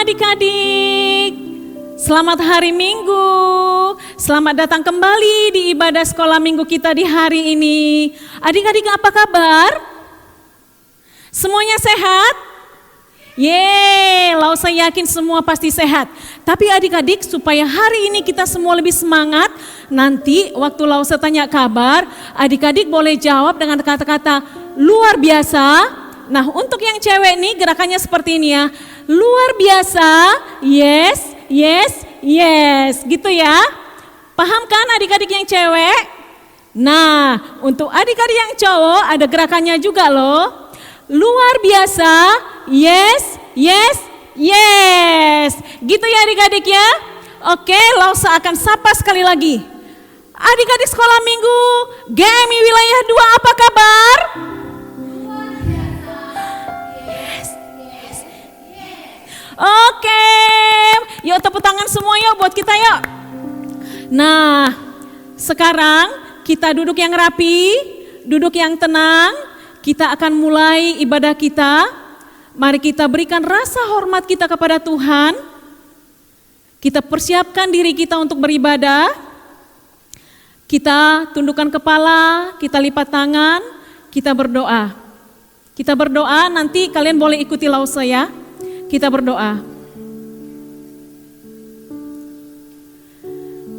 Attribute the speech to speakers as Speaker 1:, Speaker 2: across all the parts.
Speaker 1: adik-adik. Selamat hari Minggu. Selamat datang kembali di ibadah sekolah minggu kita di hari ini. Adik-adik apa kabar? Semuanya sehat? Yeay, saya yakin semua pasti sehat. Tapi adik-adik supaya hari ini kita semua lebih semangat, nanti waktu Lausa tanya kabar, adik-adik boleh jawab dengan kata-kata luar biasa. Nah, untuk yang cewek nih gerakannya seperti ini ya. Luar biasa, yes, yes, yes. Gitu ya. Paham kan adik-adik yang cewek? Nah, untuk adik-adik yang cowok ada gerakannya juga loh. Luar biasa, yes, yes, yes. Gitu ya adik-adik ya. Oke, Lausa akan sapa sekali lagi. Adik-adik sekolah minggu, GMI wilayah 2 apa kabar? Oke, yuk tepuk tangan semua yuk buat kita yuk. Nah, sekarang kita duduk yang rapi, duduk yang tenang. Kita akan mulai ibadah kita. Mari kita berikan rasa hormat kita kepada Tuhan. Kita persiapkan diri kita untuk beribadah. Kita tundukkan kepala, kita lipat tangan, kita berdoa. Kita berdoa, nanti kalian boleh ikuti Lausa ya. Kita berdoa.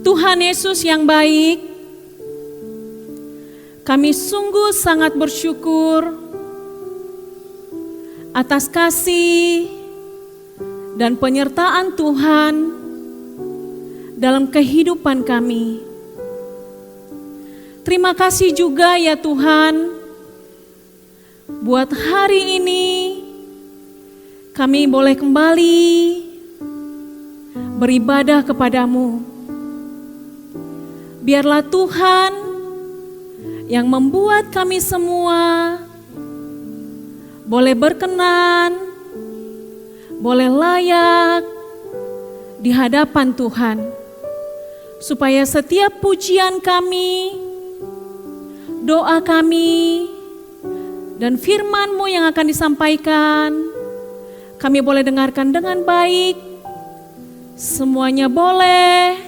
Speaker 1: Tuhan Yesus yang baik, kami sungguh sangat bersyukur atas kasih dan penyertaan Tuhan dalam kehidupan kami. Terima kasih juga ya Tuhan, buat hari ini kami boleh kembali beribadah kepadamu. Biarlah Tuhan yang membuat kami semua boleh berkenan, boleh layak di hadapan Tuhan. Supaya setiap pujian kami, doa kami, dan firman-Mu yang akan disampaikan, kami boleh dengarkan dengan baik, semuanya boleh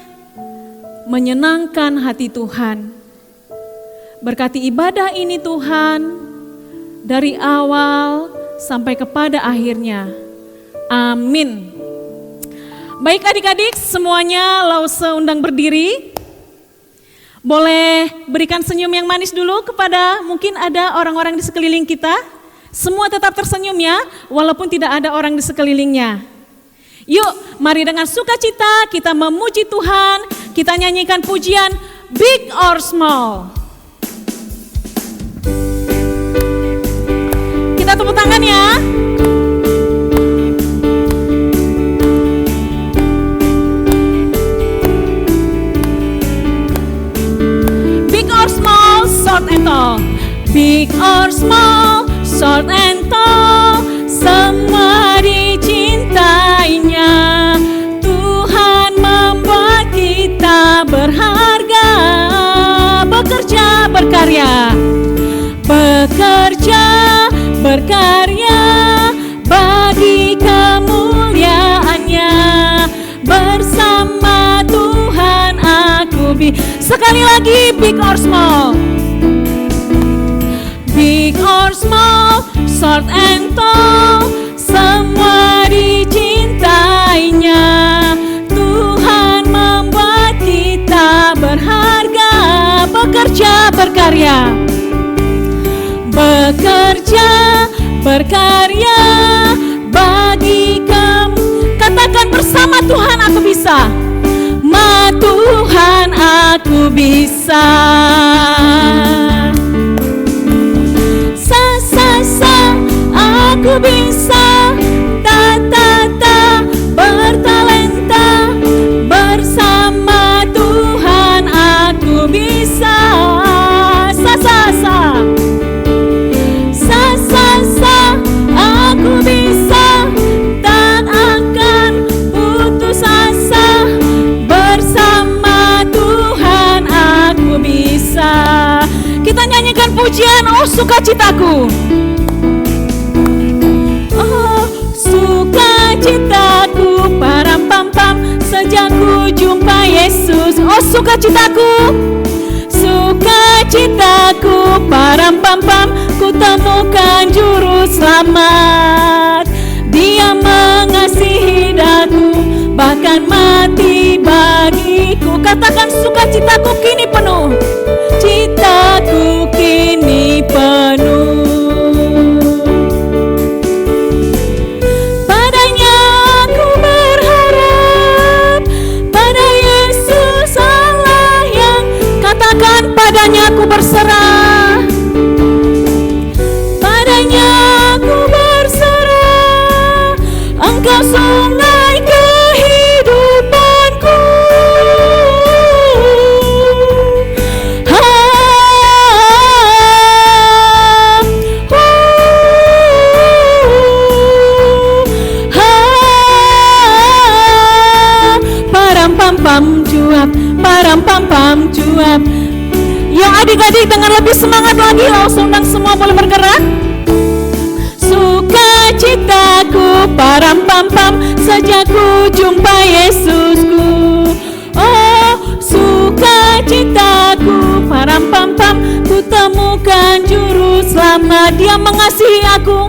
Speaker 1: menyenangkan hati Tuhan. Berkati ibadah ini Tuhan, dari awal sampai kepada akhirnya. Amin. Baik adik-adik, semuanya Lausa undang berdiri. Boleh berikan senyum yang manis dulu kepada mungkin ada orang-orang di sekeliling kita. Semua tetap tersenyum ya, walaupun tidak ada orang di sekelilingnya. Yuk, mari dengan sukacita kita memuji Tuhan, kita nyanyikan pujian Big or Small. Kita tepuk tangan ya. Big or small, short and tall. Big or small, short and tall, semua dicintainya. Tuhan membuat kita berharga, bekerja berkarya, bekerja berkarya bagi kemuliaannya. Bersama Tuhan aku sekali lagi, big or small. Big or small, short and tall, semua dicintainya. Tuhan membuat kita berharga, bekerja berkarya, bekerja berkarya bagi kamu. Katakan bersama, Tuhan aku bisa. Tuhan aku bisa. Aku bisa, bertalenta, bersama Tuhan aku bisa. Aku bisa, tak akan putus asa. Bersama Tuhan aku bisa. Kita nyanyikan pujian, oh sukacitaku. Sukacitaku sukacitaku, sukacitaku, param pam pam, ku temukan juru selamat. Dia mengasihi daku, bahkan mati bagiku. Katakan sukacitaku kini penuh, citaku kini penuh. Padanya aku berharap, pada Yesus Allah yang, katakan padanya aku berserah, padanya aku berserah. Engkau sungai kehidupanku, param pam pam cuap, param pam pam cuap. Yang adik-adik dengan lebih semangat lagi, langsung dan semua boleh bergerak. Sukacitaku, param pam pam, sejak ku jumpa Yesusku. Oh, sukacitaku, param pam pam, ku temukan juru selamat. Dia mengasihi aku,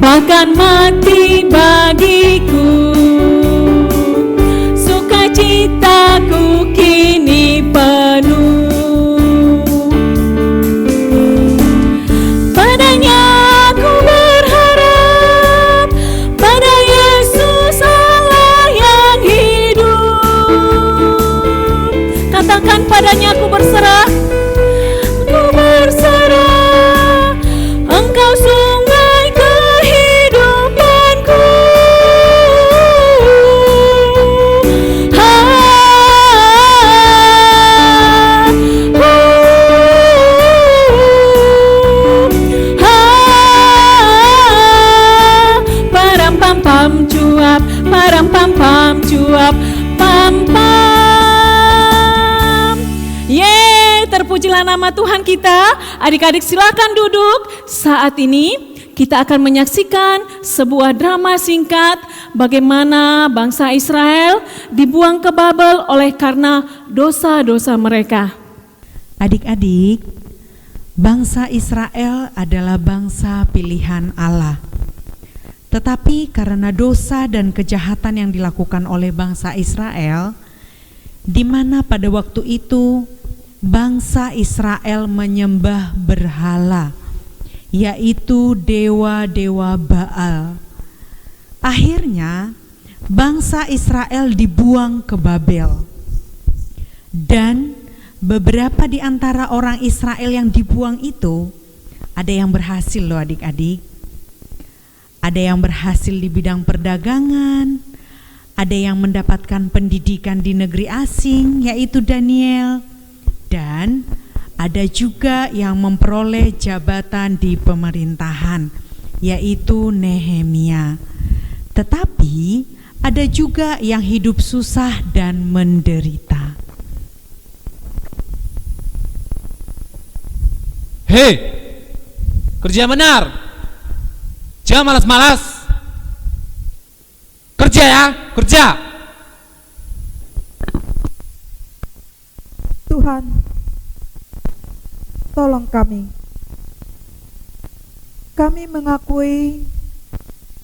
Speaker 1: bahkan mati bagiku. Sukacitaku kini penuh. Padanya aku berharap, pada Yesus Allah yang hidup. Katakan padanya aku berserah, aku berserah. Engkau sungai kehidupanku. Param pam pam cuap, param pam pam cuap, pam pam. Terpujilah nama Tuhan kita. Adik-adik silakan duduk. Saat ini kita akan menyaksikan sebuah drama singkat bagaimana bangsa Israel dibuang ke Babel oleh karena dosa-dosa mereka.
Speaker 2: Adik-adik, bangsa Israel adalah bangsa pilihan Allah. Tetapi karena dosa dan kejahatan yang dilakukan oleh bangsa Israel, di mana pada waktu itu bangsa Israel menyembah berhala, yaitu dewa-dewa Baal. Akhirnya bangsa Israel dibuang ke Babel. Dan beberapa di antara orang Israel yang dibuang itu, ada yang berhasil loh adik-adik. Ada yang berhasil di bidang perdagangan, ada yang mendapatkan pendidikan di negeri asing, yaitu Daniel. Dan ada juga yang memperoleh jabatan di pemerintahan, yaitu Nehemia. Tetapi ada juga yang hidup susah dan menderita.
Speaker 3: Hei, kerja benar, jangan malas-malas. Kerja ya, kerja.
Speaker 4: Tuhan, tolong kami. Kami mengakui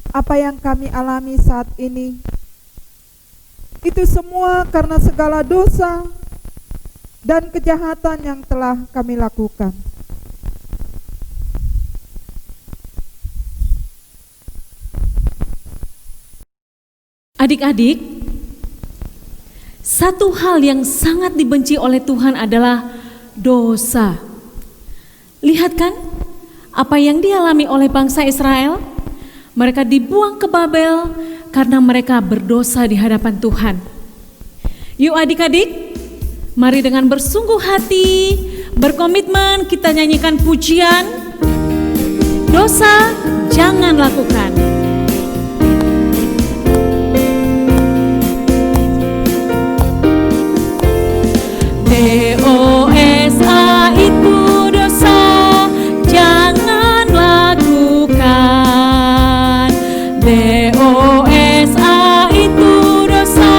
Speaker 4: apa yang kami alami saat ini. Itu semua karena segala dosa dan kejahatan yang telah kami lakukan.
Speaker 1: Adik-adik, satu hal yang sangat dibenci oleh Tuhan adalah dosa. Lihat kan apa yang dialami oleh bangsa Israel? Mereka dibuang ke Babel karena mereka berdosa di hadapan Tuhan. Yuk adik-adik, mari dengan bersungguh hati, berkomitmen kita nyanyikan pujian. Dosa jangan lakukan. DOSA itu dosa, jangan lakukan. DOSA itu dosa,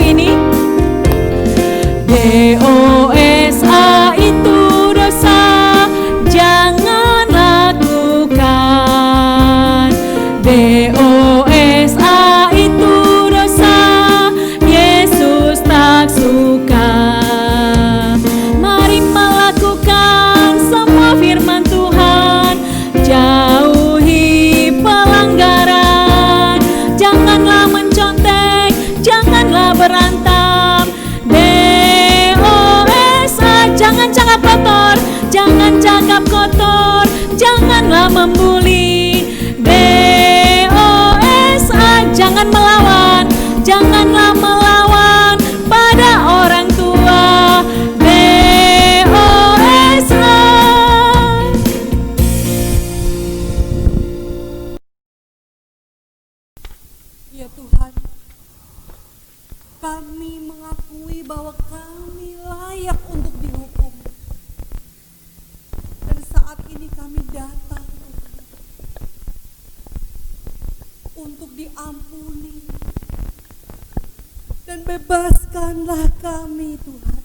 Speaker 1: ini? DOSA itu dosa, jangan lakukan. DOSA itu dosa, Yesus tak suka. Mari melakukan semua firman Tuhan, jauhi pelanggaran. Janganlah mencontek, janganlah berantem. DOSA, jangan cakap kotor, jangan cakap kotor, janganlah membuli. DOSA, jangan melawan, janganlah melawan pada orang tua. DOSA.
Speaker 5: Ya Tuhan, kami mengakui bahwa kami layak untuk dihukum. Dan saat ini kami datang Tuhan, untuk diampuni. Dan bebaskanlah kami Tuhan.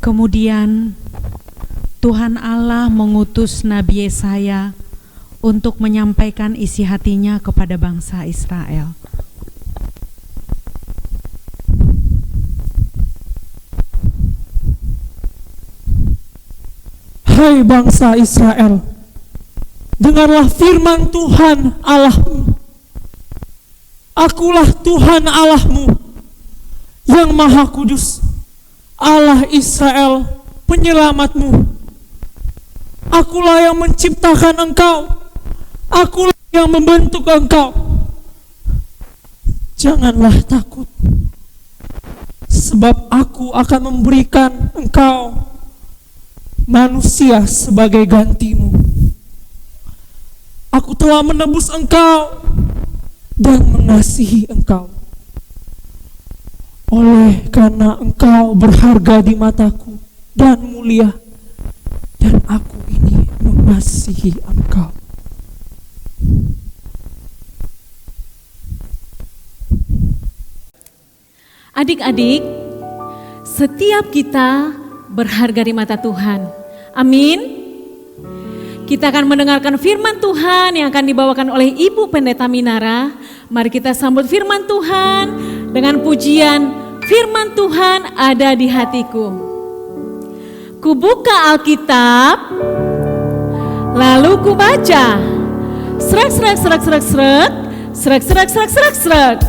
Speaker 2: Kemudian Tuhan Allah mengutus Nabi Yesaya untuk menyampaikan isi hatinya kepada bangsa Israel.
Speaker 6: Hai bangsa Israel, dengarlah firman Tuhan Allahmu. Akulah Tuhan Allahmu yang Maha Kudus, Allah Israel, penyelamatmu. Akulah yang menciptakan engkau, akulah yang membentuk engkau. Janganlah takut, sebab aku akan memberikan engkau manusia sebagai gantimu. Aku telah menebus engkau dan mengasihi engkau. Oleh karena engkau berharga di mataku dan mulia, dan aku ini mengasihi engkau.
Speaker 1: Adik-adik, setiap kita berharga di mata Tuhan. Amin. Kita akan mendengarkan firman Tuhan yang akan dibawakan oleh Ibu Pendeta Minara. Mari kita sambut firman Tuhan dengan pujian, firman Tuhan ada di hatiku. Kubuka Alkitab, lalu kubaca. Srek, srek, srek, srek, srek, srek, srek, srek, srek, srek.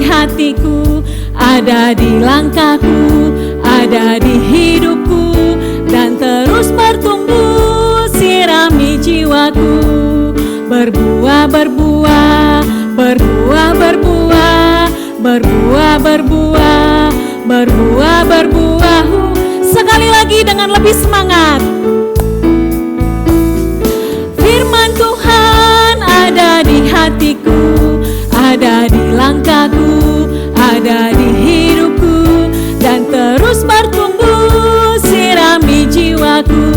Speaker 1: Hatiku, ada di langkahku, ada di hidupku, dan terus bertumbuh, sirami jiwaku. Berbuah, berbuah, berbuah, berbuah, berbuah, berbuah, berbuah, berbuah. Sekali lagi dengan lebih semangat. Firman Tuhan ada di hatiku, ada di langkahku, ada di hidupku, dan terus bertumbuh, sirami jiwaku.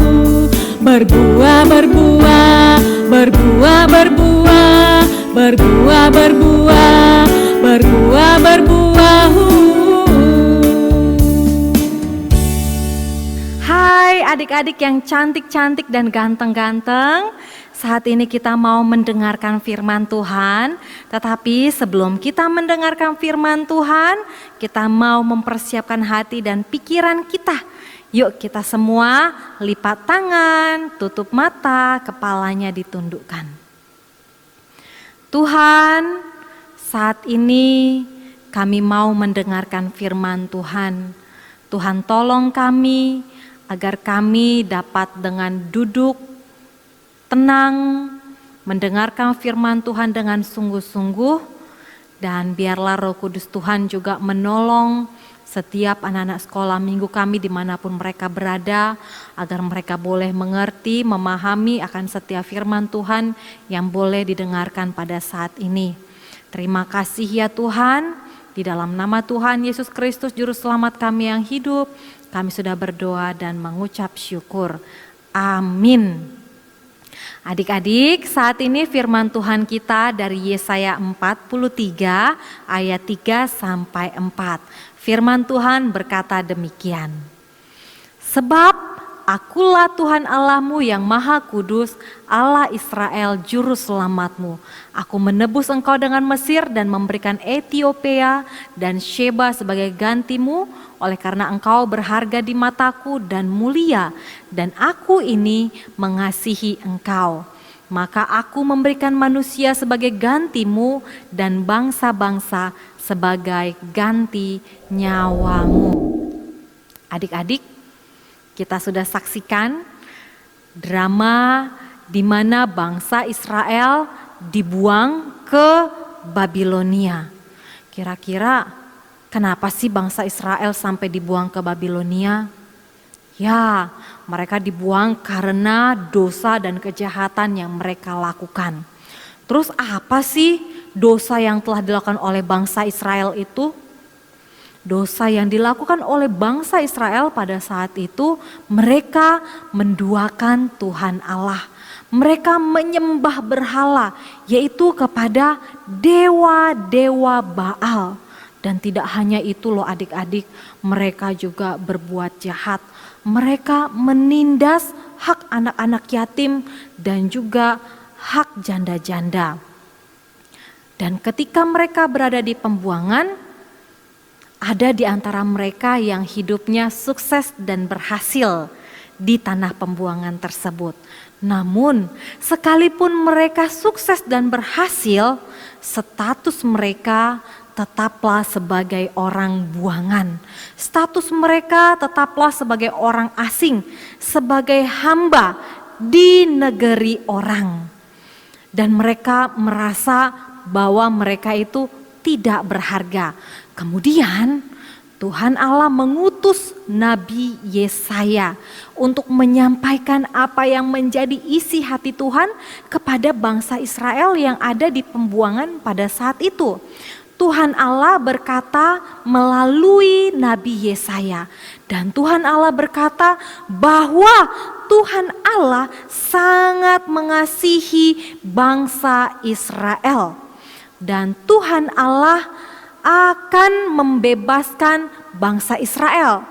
Speaker 1: Berbuah, berbuah, berbuah, berbuah, berbuah, berbuah, berbuah, berbuah.
Speaker 7: Hai adik-adik yang cantik-cantik dan ganteng-ganteng. Saat ini kita mau mendengarkan firman Tuhan, tetapi sebelum kita mendengarkan firman Tuhan, kita mau mempersiapkan hati dan pikiran kita. Yuk kita semua lipat tangan, tutup mata, kepalanya ditundukkan. Tuhan, saat ini kami mau mendengarkan firman Tuhan. Tuhan tolong kami agar kami dapat dengan duduk tenang, mendengarkan firman Tuhan dengan sungguh-sungguh, Dan biarlah Roh Kudus Tuhan juga menolong setiap anak-anak sekolah minggu kami dimanapun mereka berada, agar mereka boleh mengerti, memahami akan setiap firman Tuhan yang boleh didengarkan pada saat ini. Terima kasih ya Tuhan, di dalam nama Tuhan Yesus Kristus Juru Selamat kami yang hidup, kami sudah berdoa dan mengucap syukur. Amin. Adik-adik, saat ini firman Tuhan kita dari Yesaya 43 ayat 3 sampai 4. Firman Tuhan berkata demikian. Sebab akulah Tuhan Allahmu yang Maha Kudus, Allah Israel Juru Selamatmu. Aku menebus engkau dengan Mesir dan memberikan Etiopia dan Sheba sebagai gantimu, oleh karena engkau berharga di mataku dan mulia, dan aku ini mengasihi engkau. Maka aku memberikan manusia sebagai gantimu dan bangsa-bangsa sebagai ganti nyawamu. Adik-adik, kita sudah saksikan drama di mana bangsa Israel dibuang ke Babilonia. Kira-kira kenapa sih bangsa Israel sampai dibuang ke Babilonia? Ya, mereka dibuang karena dosa dan kejahatan yang mereka lakukan. Terus apa sih dosa yang telah dilakukan oleh bangsa Israel itu? Dosa yang dilakukan oleh bangsa Israel pada saat itu, mereka menduakan Tuhan Allah. Mereka menyembah berhala, yaitu kepada dewa-dewa Baal. Dan tidak hanya itu loh adik-adik, mereka juga berbuat jahat. Mereka menindas hak anak-anak yatim dan juga hak janda-janda. Dan ketika mereka berada di pembuangan, ada di antara mereka yang hidupnya sukses dan berhasil di tanah pembuangan tersebut. Namun sekalipun mereka sukses dan berhasil, status mereka tetaplah sebagai orang buangan. Status mereka tetaplah sebagai orang asing, sebagai hamba di negeri orang. Dan mereka merasa bahwa mereka itu tidak berharga. Kemudian Tuhan Allah mengutus Nabi Yesaya untuk menyampaikan apa yang menjadi isi hati Tuhan kepada bangsa Israel yang ada di pembuangan pada saat itu. Tuhan Allah berkata melalui Nabi Yesaya, dan Tuhan Allah berkata bahwa Tuhan Allah sangat mengasihi bangsa Israel, dan Tuhan Allah akan membebaskan bangsa Israel.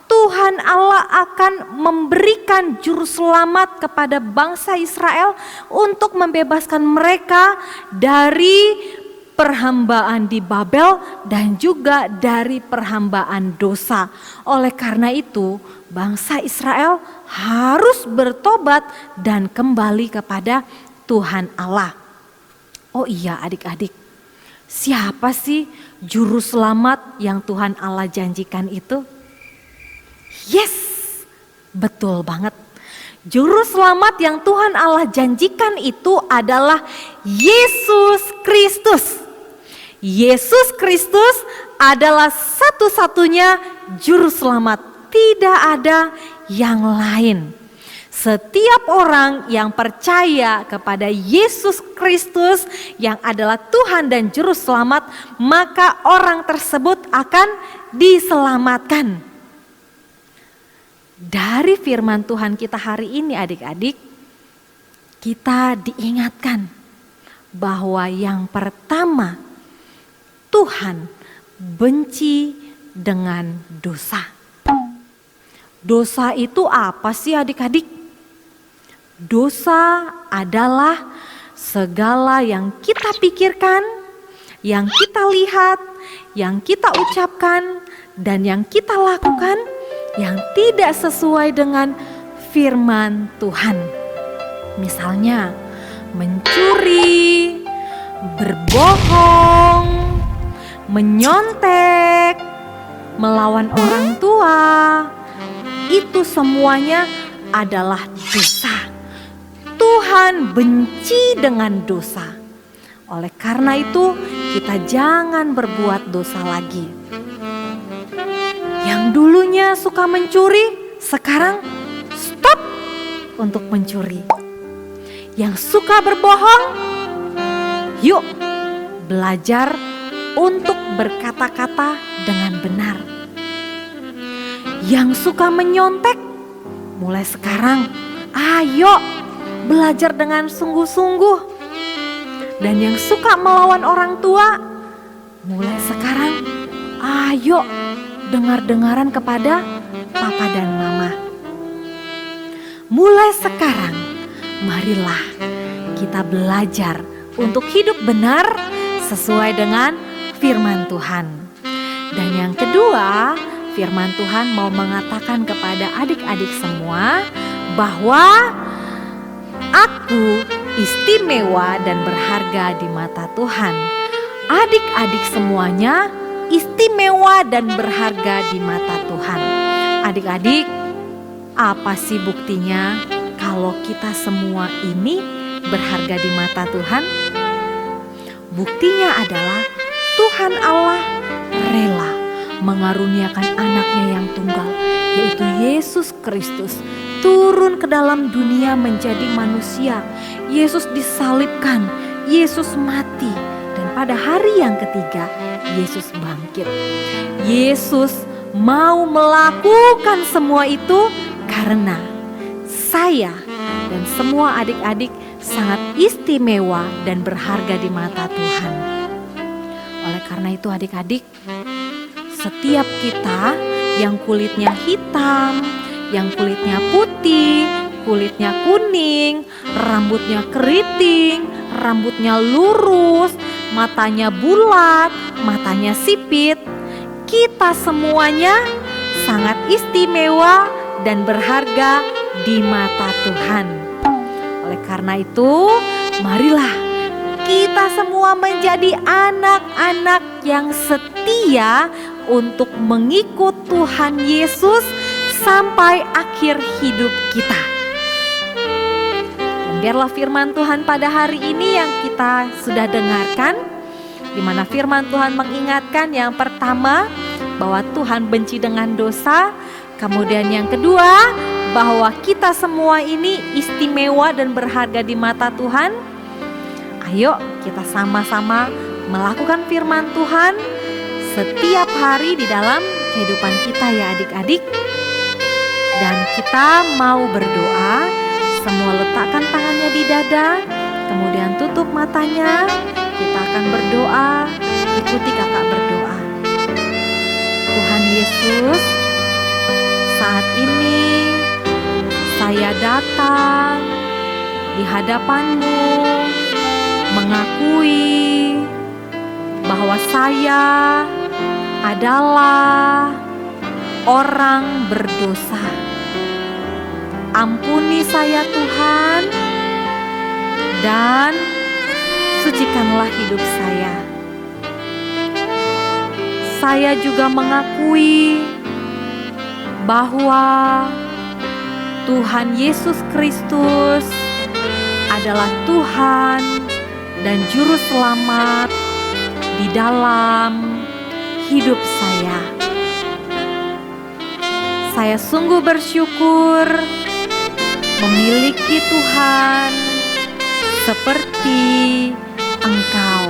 Speaker 7: Tuhan Allah akan memberikan juru selamat kepada bangsa Israel untuk membebaskan mereka dari perhambaan di Babel dan juga dari perhambaan dosa. Oleh karena itu, bangsa Israel harus bertobat dan kembali kepada Tuhan Allah. Oh iya adik-adik, siapa sih juru selamat yang Tuhan Allah janjikan itu? Yes, betul banget. Juru selamat yang Tuhan Allah janjikan itu adalah Yesus Kristus. Yesus Kristus adalah satu-satunya juru selamat, tidak ada yang lain. Setiap orang yang percaya kepada Yesus Kristus yang adalah Tuhan dan juru selamat, maka orang tersebut akan diselamatkan. Dari firman Tuhan kita hari ini adik-adik, kita diingatkan bahwa yang pertama, Tuhan benci dengan dosa. Dosa itu apa sih adik-adik? Dosa adalah segala yang kita pikirkan, yang kita lihat, yang kita ucapkan, dan yang kita lakukan yang tidak sesuai dengan firman Tuhan. Misalnya mencuri, berbohong, menyontek, melawan orang tua, itu semuanya adalah dosa. Tuhan benci dengan dosa. Oleh karena itu, kita jangan berbuat dosa lagi. Yang dulunya suka mencuri, sekarang stop untuk mencuri. Yang suka berbohong, yuk belajar untuk berkata-kata dengan benar. Yang suka menyontek, mulai sekarang ayo belajar dengan sungguh-sungguh. Dan yang suka melawan orang tua, mulai sekarang ayo dengar-dengaran kepada papa dan mama. Mulai sekarang marilah kita belajar untuk hidup benar sesuai dengan firman Tuhan. Dan yang kedua, firman Tuhan mau mengatakan kepada adik-adik semua bahwa aku istimewa dan berharga di mata Tuhan. Adik-adik semuanya istimewa dan berharga di mata Tuhan. Adik-adik, apa sih buktinya kalau kita semua ini berharga di mata Tuhan? Buktinya adalah Tuhan Allah rela mengaruniakan anaknya yang tunggal, yaitu Yesus Kristus, turun ke dalam dunia menjadi manusia. Yesus disalibkan, Yesus mati, dan pada hari yang ketiga Yesus bangkit. Yesus mau melakukan semua itu karena saya dan semua adik-adik sangat istimewa dan berharga di mata Tuhan. Oleh karena itu adik-adik, setiap kita yang kulitnya hitam, yang kulitnya putih, kulitnya kuning, rambutnya keriting, rambutnya lurus, matanya bulat, matanya sipit, kita semuanya sangat istimewa dan berharga di mata Tuhan. Oleh karena itu, marilah kita semua menjadi anak-anak yang setia untuk mengikut Tuhan Yesus sampai akhir hidup kita. Dan biarlah firman Tuhan pada hari ini yang kita sudah dengarkan, di mana firman Tuhan mengingatkan yang pertama bahwa Tuhan benci dengan dosa, kemudian yang kedua bahwa kita semua ini istimewa dan berharga di mata Tuhan. Ayo kita sama-sama melakukan firman Tuhan setiap hari di dalam kehidupan kita ya adik-adik. Dan kita mau berdoa, semua letakkan tangannya di dada, kemudian tutup matanya. Kita akan berdoa, ikuti kakak berdoa. Tuhan Yesus, saat ini saya datang di hadapan-Mu mengakui bahwa saya adalah orang berdosa. Ampuni saya Tuhan, dan sucikanlah hidup saya. Saya juga mengakui bahwa Tuhan Yesus Kristus adalah Tuhan dan Juru Selamat di dalam hidup saya. Saya sungguh bersyukur memiliki Tuhan seperti Engkau.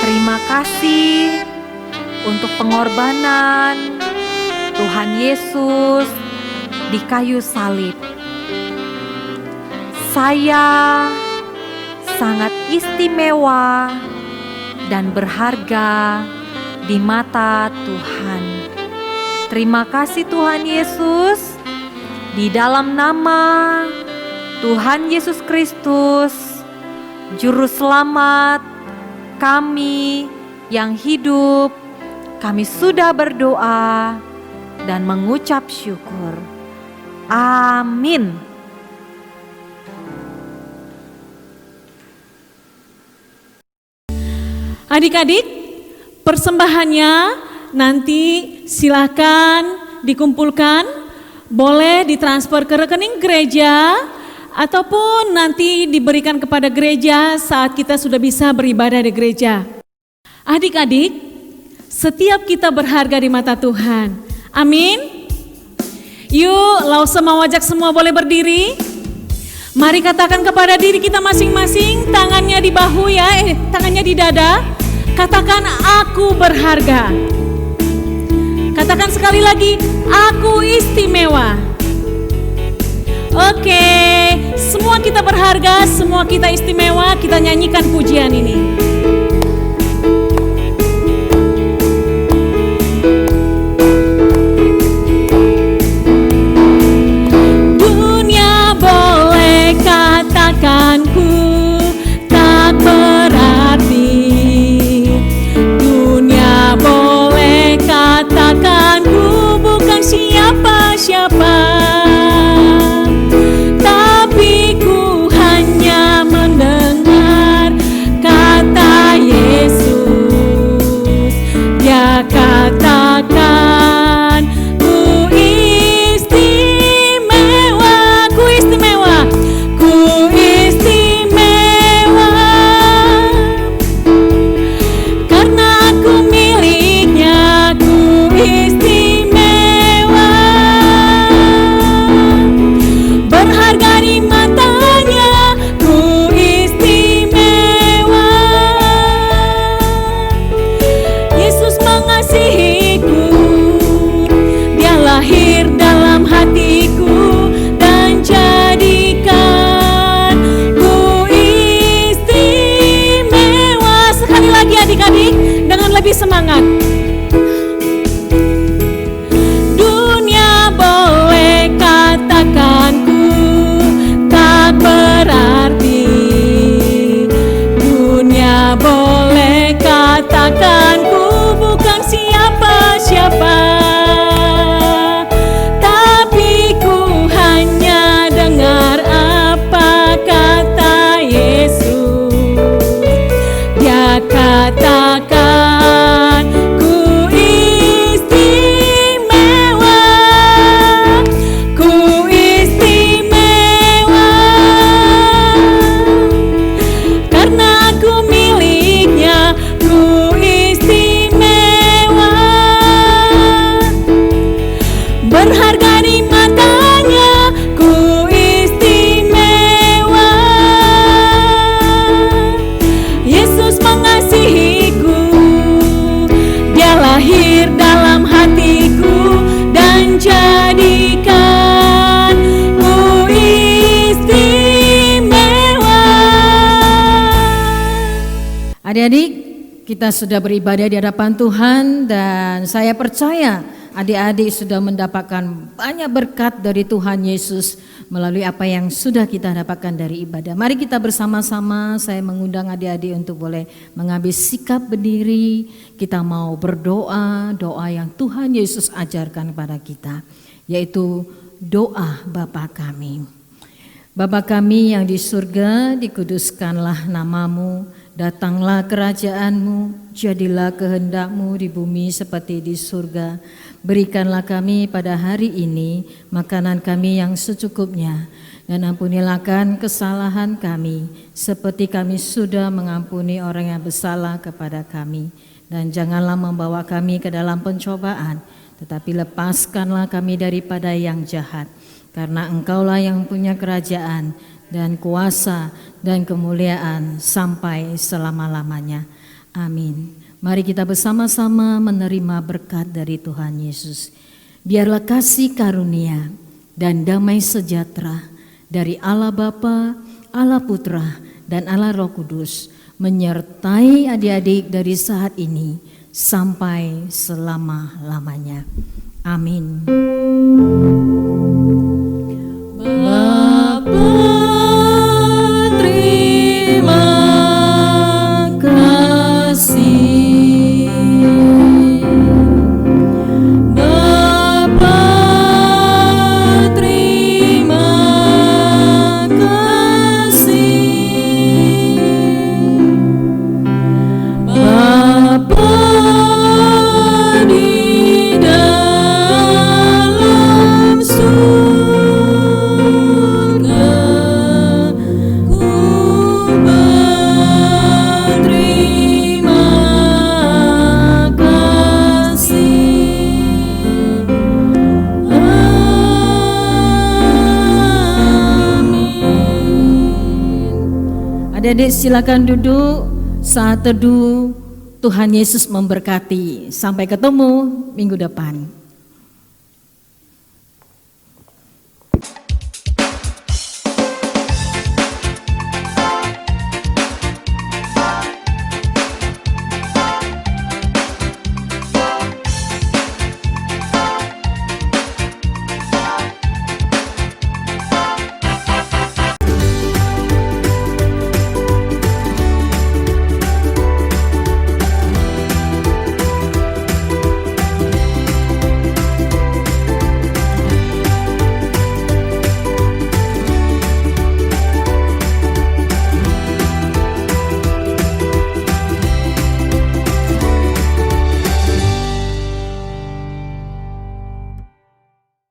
Speaker 7: Terima kasih untuk pengorbanan Tuhan Yesus di kayu salib. Saya sangat istimewa dan berharga di mata Tuhan. Terima kasih Tuhan Yesus. Di dalam nama Tuhan Yesus Kristus, Juru Selamat kami yang hidup, kami sudah berdoa dan mengucap syukur. Amin.
Speaker 1: Adik-adik, persembahannya nanti silakan dikumpulkan, boleh ditransfer ke rekening gereja ataupun nanti diberikan kepada gereja saat kita sudah bisa beribadah di gereja. Adik-adik, setiap kita berharga di mata Tuhan. Amin. Yuk, Lausema Wajak semua boleh berdiri. Mari katakan kepada diri kita masing-masing, tangannya di bahu ya, tangannya di dada. Katakan, aku berharga. Katakan sekali lagi, aku istimewa. Oke, semua kita berharga, semua kita istimewa. Kita nyanyikan pujian ini. Dunia boleh katakan ku tak berarti. Dunia boleh katakan ku bukan siapa-siapa. Tapi ku hanya mendengar kata Yesus. Dia katakan ku istimewa, ku istimewa, ku istimewa. Karena aku miliknya, ku istimewa. Berharga di matanya, ku istimewa. Yesus mengasihiku, Dia lahir dalam hatiku dan jadikan ku istimewa. Sekali lagi adik-adik dengan lebih semangat. Dunia boleh katakan ku tak berarti. Dunia boleh katakan ku bukan siapa-siapa. Tapi ku hanya dengar apa kata Yesus. Dia katakan ku istimewa, ku istimewa. Karena aku miliknya, ku istimewa. Berharga di matanya, ku istimewa. Yesus mengasihiku, Dia lahir dalam hatiku dan jadikan ku istimewa.
Speaker 8: Adik-adik, kita sudah beribadah di hadapan Tuhan dan saya percaya adik-adik sudah mendapatkan banyak berkat dari Tuhan Yesus melalui apa yang sudah kita dapatkan dari ibadah. Mari kita bersama-sama, saya mengundang adik-adik untuk boleh mengambil sikap berdiri. Kita mau berdoa, doa yang Tuhan Yesus ajarkan kepada kita, yaitu doa Bapa kami. Bapa kami yang di surga, dikuduskanlah namamu, datanglah kerajaanmu, jadilah kehendak-Mu di bumi seperti di surga. Berikanlah kami pada hari ini makanan kami yang secukupnya, dan ampunilah kesalahan kami seperti kami sudah mengampuni orang yang bersalah kepada kami. Dan janganlah membawa kami ke dalam pencobaan, tetapi lepaskanlah kami daripada yang jahat. Karena Engkaulah yang punya kerajaan dan kuasa dan kemuliaan sampai selama-lamanya. Amin. Mari kita bersama-sama menerima berkat dari Tuhan Yesus. Biarlah kasih karunia dan damai sejahtera dari Allah Bapa, Allah Putra, dan Allah Roh Kudus menyertai adik-adik dari saat ini sampai selama-lamanya. Amin. Bapa, terima kasih. Bapa, terima kasih. Bapa di dalam surga. Adik-adik silakan duduk. Saat teduh, Tuhan Yesus memberkati. Sampai ketemu minggu depan.